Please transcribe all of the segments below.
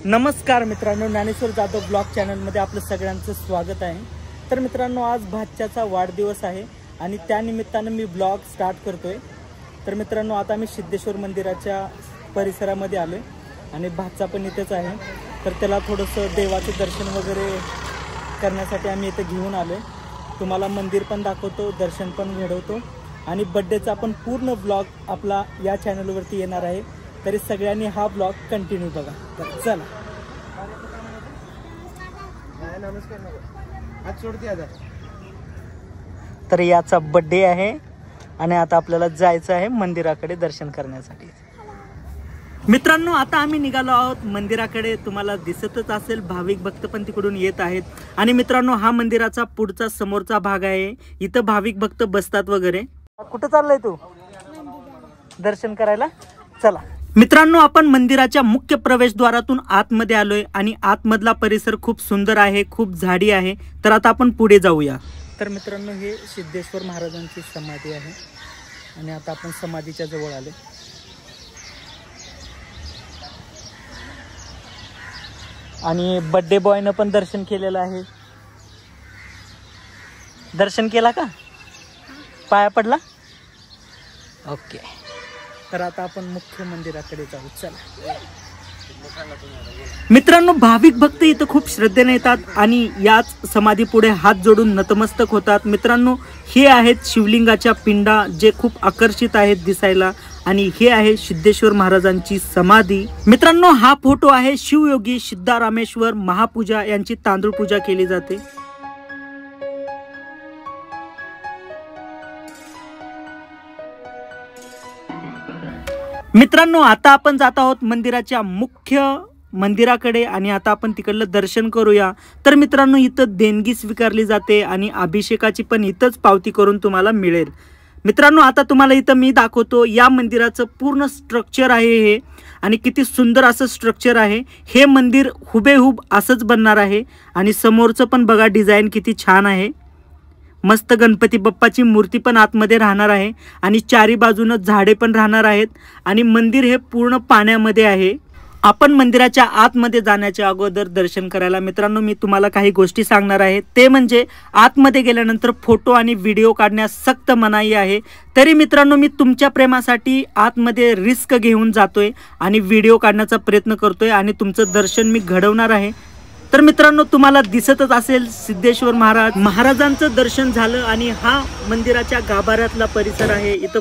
नमस्कार मित्रांनो, ज्ञानेश्वर जाधव ब्लॉग चॅनलमध्ये आपलं सगळ्यांचं स्वागत आहे। तर मित्रांनो, आज भाच्याचा वाढदिवस आहे आणि त्या निमित्तानं मी ब्लॉग स्टार्ट करतोय। तर मित्रांनो, आता मी सिद्धेश्वर मंदिराच्या परिसरामध्ये आलोय आणि भाचा पण इथेच आहे। तर त्याला थोडंसं देवाचं दर्शन वगैरे करण्यासाठी आम्ही इथे घेऊन आलोय। तुम्हाला मंदिर पण दाखवतो, दर्शन पण घडवतो आणि बर्थडेचा पण पूर्ण ब्लॉग आपला या चॅनलवरती येणार आहे। तरी सगळ्यांनी हा ब्लॉग कंटिन्यू बघा। तर चला। तर याचा बर्थडे आहे आणि आता आपल्याला जायचं आहे मंदिराकडे दर्शन करण्यासाठी। मित्रांनो, आता आम्ही निघालो आहोत मंदिराकडे। तुम्हाला दिसतच असेल, भाविक भक्त पण तिकडून येत आहेत। आणि मित्रांनो, हा मंदिराचा पुढचा समोरचा भाग आहे। इथं भाविक भक्त बसतात वगैरे। कुठं चाललंय तू? दर्शन करायला। चला मित्रांनो, आपण मंदिराच्या मुख्य प्रवेशद्वारातून आतमध्ये आलोय आणि आतमधला परिसर खूप सुंदर आहे, खूप झाडी आहे। तर आता आपण पुढे जाऊया। तर मित्रांनो, हे सिद्धेश्वर महाराजांची समाधी आहे आणि आता आपण समाधीच्या जवळ आलो। आणि बर्थडे बॉयनं पण दर्शन केलेलं आहे। दर्शन केला का? पाया पडला? ओके। तर आता आपण मुख्य मंदिराकडे जाऊ। चला मित्रांनो, भाविक भक्त इथं खूप श्रद्धेने येतात आणि याच समाधी पुढे हात जोडून नतमस्तक होतात। मित्रांनो, हे आहेत शिवलिंगाच्या पिंडा, जे खूप आकर्षित आहेत दिसायला। आणि हे आहे सिद्धेश्वर महाराजांची समाधी। मित्रांनो, हा फोटो आहे शिवयोगी सिद्धारामेश्वर महापूजा यांची तांदूळ पूजा केली जाते। मित्रांनो, आता आपण जात आहोत मंदिराच्या मुख्य मंदिराकडे आणि आता आपण तिकडलं दर्शन करूया। तर मित्रांनो, इथं देणगी स्वीकारली जाते आणि अभिषेकाची पण इथंच पावती करून तुम्हाला मिळेल। मित्रांनो, आता तुम्हाला इथं मी दाखवतो या मंदिराचं पूर्ण स्ट्रक्चर आहे हे, आणि किती सुंदर असं स्ट्रक्चर आहे। हे मंदिर हुबेहूब असंच बनणार आहे आणि समोरचं पण बघा, डिझाईन किती छान आहे। मस्त गणपती बाप्पाची मूर्ती पण आतमध्ये राहणार आहे आणि चारी बाजूनं झाडे पण राहणार आहेत आणि मंदिर हे पूर्ण पाण्यामध्ये आहे। आपण मंदिराच्या आतमध्ये जाण्याच्या अगोदर दर्शन करायला मित्रांनो, मी तुम्हाला काही गोष्टी सांगणार आहे। ते म्हणजे आतमध्ये गेल्यानंतर फोटो आणि व्हिडिओ काढण्यास सक्त मनाई आहे। तरी मित्रांनो, मी तुमच्या प्रेमासाठी आतमध्ये रिस्क घेऊन जातोय आणि व्हिडिओ काढण्याचा प्रयत्न करतोय आणि तुमचं दर्शन मी घडवणार आहे। तर मित्रांनो, तुम्हाला दिसतच असेल सिद्धेश्वर महाराजांचं दर्शन झालं आणि हा मंदिराच्या गाभाऱ्यातला परिसर आहे। इथं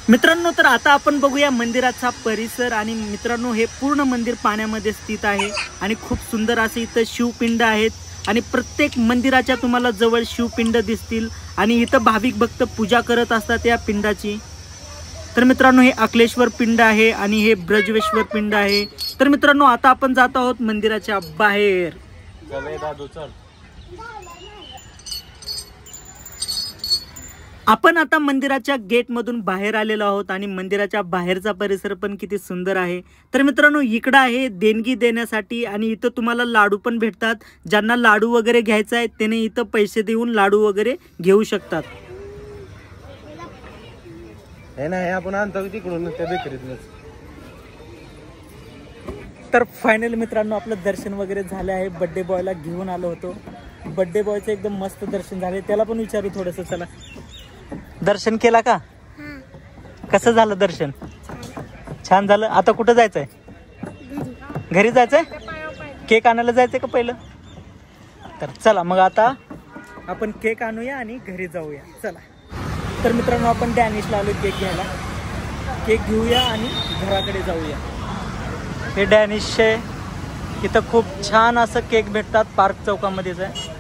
मित्रांनो, तर आता आपण बघूया मंदिराचा परिसर। आणि मित्रांनो, हे पूर्ण मंदिर पाण्यामध्ये स्थित आहे आणि खूप सुंदर असे इथं शिवपिंड आहेत आणि प्रत्येक मंदिराच्या तुम्हाला जवळ शिवपिंड दिसतील आणि इथं भाविक भक्त पूजा करत असतात या पिंडाची। तर मित्रांनो, हे अकलेश्वर पिंड आहे आणि हे ब्रजवेश्वर पिंड आहे। तर मित्रांनो, आता आपण जात आहोत मंदिराच्या बाहेर। आपण आता मंदिराच्या गेट मधून बाहेर आलेलो आहोत आणि मंदिराच्या बाहेरचा परिसर पण किती सुंदर आहे। तर मित्रांनो, इकडं आहे देणगी देण्यासाठी आणि इथं तुम्हाला लाडू पण भेटतात। ज्यांना लाडू वगैरे घ्यायचा आहे त्याने इथं पैसे देऊन लाडू वगैरे घेऊ शकतात। आपण आणतो तिकडून त्या बेकरीतूनच। तर फायनल मित्रांनो, आपलं दर्शन वगैरे झालं आहे। बर्थडे बॉयला घेऊन आलो होतो। बर्थडे बॉयचं एकदम मस्त दर्शन झाले। त्याला पण विचारू थोडंसं। चला, दर्शन केला का? कसं झालं दर्शन? छान झालं। आता कुठं जायचंय? घरी जायचंय? केक आणायला जायचंय का पहिलं? तर चला मग आता आपण केक आणूया आणि घरी जाऊया। चला। तर मित्रांनो, आपण डॅनिशला आलो केक घ्यायला। केक घेऊया आणि घराकडे जाऊया। हे डॅनिश आहे, इथं खूप छान असं केक भेटतात, पार्क चौकामध्येच आहे।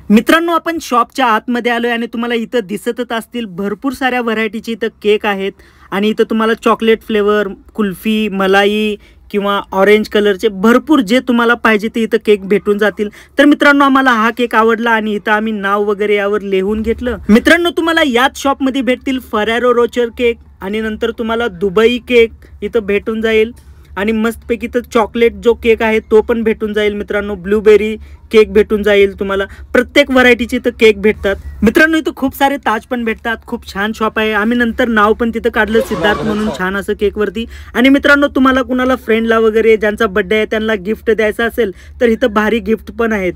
मित्रांनो, आपण शॉपच्या आतमध्ये आलोय आणि तुम्हाला इथं दिसतच असतील भरपूर साऱ्या व्हरायटीचे इथं केक आहेत आणि इथं तुम्हाला चॉकलेट फ्लेवर, कुल्फी, मलाई किंवा ऑरेंज कलरचे भरपूर जे तुम्हाला पाहिजे ते इथं केक भेटून जातील। तर मित्रांनो, आम्हाला हा केक आवडला आणि इथं आम्ही नाव वगैरे यावर लिहून घेतलं। मित्रांनो, तुम्हाला याच शॉपमध्ये भेटतील फरारो रोचर केक आणि नंतर तुम्हाला दुबई केक इथं भेटून जाईल आणि मस्तपैकी तर चॉकलेट जो केक आहे तो पण भेटून जाईल मित्रांनो, ब्लूबेरी केक भेटून जाईल तुम्हाला, प्रत्येक व्हरायटीचे तर केक भेटतात मित्रांनो. इथं खूप सारे ताज पण भेटतात, खूप छान शॉप आहे. आम्ही नंतर नाव पण तिथं काढलं सिद्धार्थ म्हणून छान असं केक वरती. आणि मित्रांनो तुम्हाला कुणाला फ्रेंडला वगैरे ज्यांचा बर्थडे आहे त्यांना गिफ्ट द्यायचं असेल तर इथं भारी गिफ्ट पण आहेत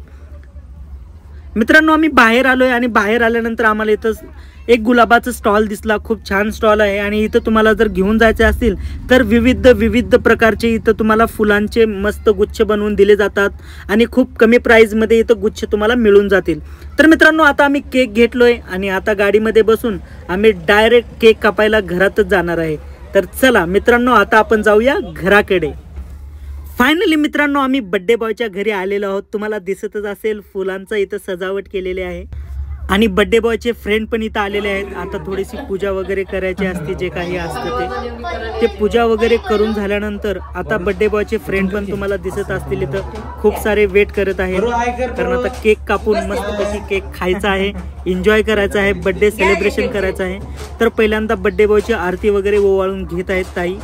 मित्रांनो. आम्ही बाहेर आलोय आणि बाहेर आल्यानंतर आम्हाला इथं एक गुलाबाचा स्टॉल दिसला, खूप छान स्टॉल आहे. आणि इथं तुम्हाला जर घेऊन जायचे असतील तर विविध प्रकारचे इथं तुम्हाला फुलांचे मस्त गुच्छ बनवून दिले जातात आणि खूप कमी प्राईजमध्ये इथं गुच्छ तुम्हाला मिळून जातील. तर मित्रांनो आता आम्ही केक घेतलोय आणि आता गाडीमध्ये बसून आम्ही डायरेक्ट केक कापायला घरातच जाणार आहे. तर चला मित्रांनो आता आपण जाऊया घराकडे. फायनली मित्रांनो आम्ही बड्डे बॉयच्या घरी आलेलो आहोत. तुम्हाला दिसतच असेल फुलांचं इथं सजावट केलेली आहे आणि बड्डे बॉयचे फ्रेंड पण इथं आलेले आहेत. आता थोडीशी पूजा वगैरे करायची असते, जे काही असतं ते पूजा वगैरे करून झाल्यानंतर आता बड्डे बॉयचे फ्रेंड पण तुम्हाला दिसत असतील इथं खूप सारे वेट करत आहेत, कारण आता केक कापून मस्तपैकी केक खायचा आहे, एन्जॉय करायचा आहे, बड्डे सेलिब्रेशन करायचं आहे. तर पहिल्यांदा बड्डे बॉयची आरती वगैरे ओवाळून घेत आहेत ताई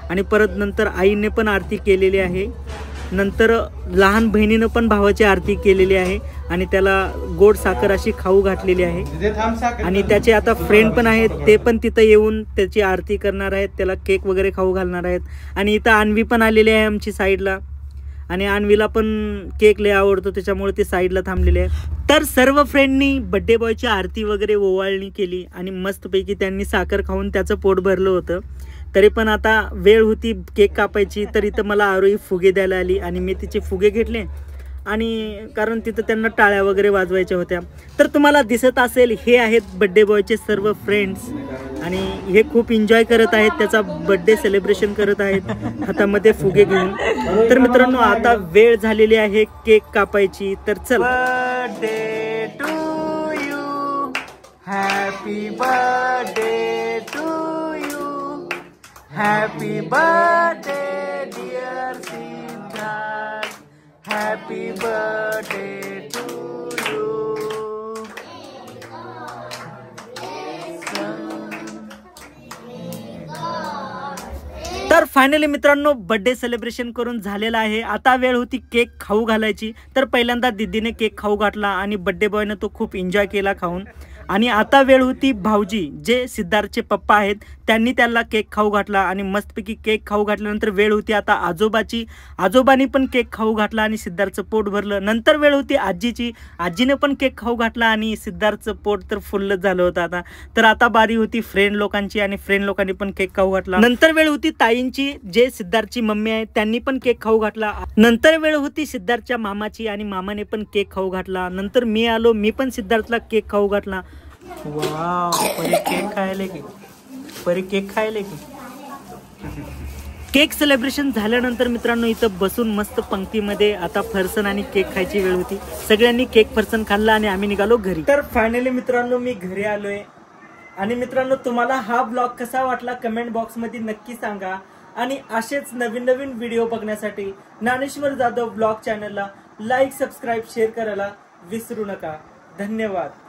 आणि परत नंतर आईने पण आरती केलेली आहे. नंतर लहान बहिणीनं पण भावाची आरती केलेली आहे आणि त्याला गोड साखर अशी खाऊ घातलेली आहे. आणि त्याचे आता फ्रेंड पण आहेत, ते पण तिथं येऊन त्याची आरती करणार आहेत, त्याला केक वगैरे खाऊ घालणार आहेत. आणि इथं अन्वी पण आलेली आहे आमची साईडला आणि अन्वीला पण केक लय आवडतो त्याच्यामुळे ती साईडला थांबलेली आहे. तर सर्व फ्रेंडनी बड्डे बॉयची आरती वगैरे ओवाळणी केली आणि मस्तपैकी त्यांनी साखर खाऊन त्याचं पोट भरलं होतं. तरी पण आता वेळ होती केक कापायची, तर इथं मला आरोही फुगे द्यायला आली आणि मी तिचे फुगे घेतले आणि कारण तिथं त्यांना टाळ्या वगैरे वाजवायच्या होत्या. तर तुम्हाला दिसत असेल हे आहेत बड्डे बॉयचे सर्व फ्रेंड्स आणि हे खूप एन्जॉय करत आहेत, त्याचा बड्डे सेलिब्रेशन करत आहेत हातामध्ये फुगे घेऊन. तर मित्रांनो आता वेळ झालेली आहे केक कापायची. तर चल. Birthday to you, happy birthday to you, happy birthday dear Siddharth, happy birthday to you. तर फायनली मित्रांनो बर्थडे सेलिब्रेशन करून झालेला आहे. आता वेळ होती केक खाऊ घालायची. तर पहिल्यांदा दीदीने केक खाऊ घातला आणि बर्थडे बॉयने तो खूप एन्जॉय केला खाऊन. आणि आता वेळ होती भाऊजी जे सिद्धार्थचे पप्पा आहेत त्यांनी त्याला केक खाऊ घातला आणि मस्तपैकी केक खाऊ घातल्यानंतर वेळ होती आता आजोबाची. आजोबांनी पण केक खाऊ घातला आणि सिद्धार्थचं पोट भरलं. नंतर वेळ होती आजीची, आजीने पण केक खाऊ घातला आणि सिद्धार्थचं पोट तर फुलच झालं होतं आता. तर आता बारी होती फ्रेंड लोकांची आणि फ्रेंड लोकांनी पण केक खाऊ घातला. नंतर वेळ होती ताईंची जे सिद्धार्थची मम्मी आहे त्यांनी पण केक खाऊ घातला. नंतर वेळ होती सिद्धार्थच्या मामाची आणि मामाने पण केक खाऊ घातला. नंतर मी आलो, मी पण सिद्धार्थला केक खाऊ घातला. वाव, परी केक खायले की, परी केक खायले की. केक सेलिब्रेशन झाल्यानंतर मित्रांनो इथं बसून मस्त पंक्तीमध्ये आता फरसन आणि केक खायची वेळ होती. सगळ्यांनी केक फरसन खाल्ला आणि आम्ही निघालो घरी. तर फायनली मित्रांनो मी घरी आलोय आणि मित्रांनो तुम्हाला हा ब्लॉग कसा वाटला कमेंट बॉक्स मध्ये नक्की सांगा. आणि असेच नवीन नवीन व्हिडिओ बघण्यासाठी ज्ञानेश्वर जाधव ब्लॉग चॅनलला लाईक, सबस्क्राईब, शेअर करायला विसरू नका. धन्यवाद.